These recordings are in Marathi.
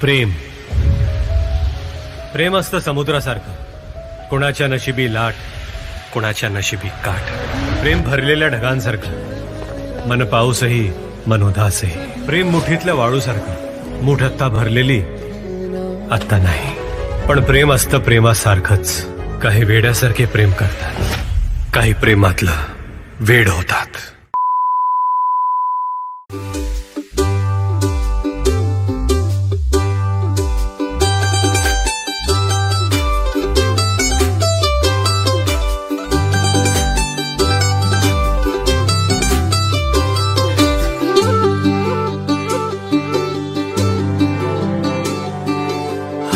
प्रेम प्रेम असतं समुद्रासारखं, कुणाच्या नशिबी लाट, कुणाच्या नशिबी काठ. प्रेम भरलेल्या ढगांसारखं, मन पाऊसही मन उदासही. प्रेम मुठीतल्या वाळूसारखं, मुठ आत्ता भरलेली आत्ता नाही. पण प्रेम असतं प्रेमासारखंच. काही वेड्यासारखे प्रेम करतात, काही प्रेमातलं वेड होतात.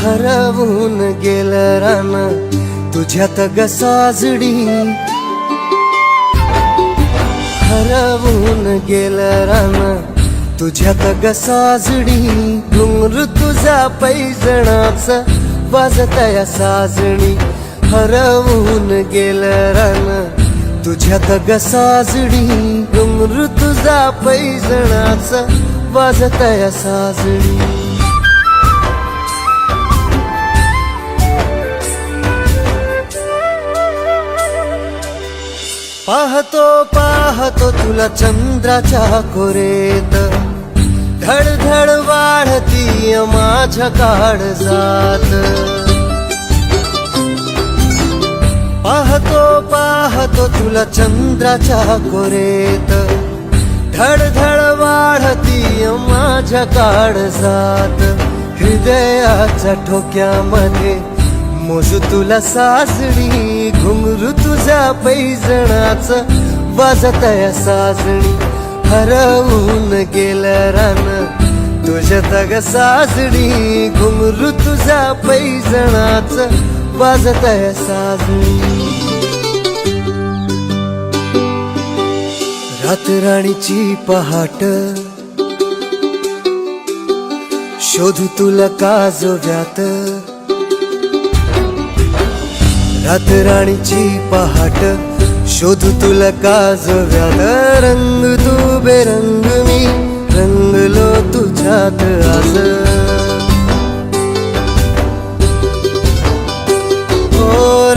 हरवून गेलं रान तुझ्यात ग साजडी. हरवून गेलं रान तुझ्यात ग साजडी. घुंगरू तुझा पैजणाचा वाजतया साजणी. हरवून गेलं रान तुझ्यात ग साजडी. घुंगरू तुझा पैजणाचा वाजतया साजणी. पाहतो पाहतो तुला चंद्राच्या कोरेत, धडधड वाढती माझ्या काळजात. पाहतो पाहतो तुला चंद्राच्या कोरेत, धडधड वाढती माझ्या काळजात. हृदयाच्या ठोक्यामध्ये मोजू तुला साजणी. घुंगरू तुझ्या पैजणाचं वाजतया साजणी. हरवून गेलं रान तुझ्यात ग साजणी. घुंगरू तुझ्या पैजणाचं वाजतया साजणी. रातराणीची पहाट शोधू तुला काजव्यात. रातराणीची पहाट शोधू तुला काजव्यात. रंग तू बेरंग मी रंगलो तुझ्यात आज. ओ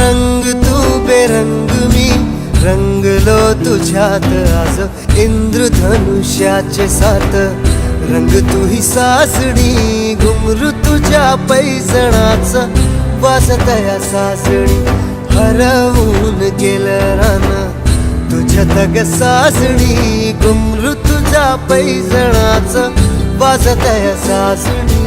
रंग तू बेरंग मी रंगलो तुझ्यात आज. इंद्रधनुष्याचे सात रंग तू ही सासडी. घुंगरू तुझ्या पैजणाचा वाजतया सासणी. हरवून गेलं रान तुझ्यात ग सासणी. घुंगरू तुझ्या पैजणाचं वाजतया सासणी.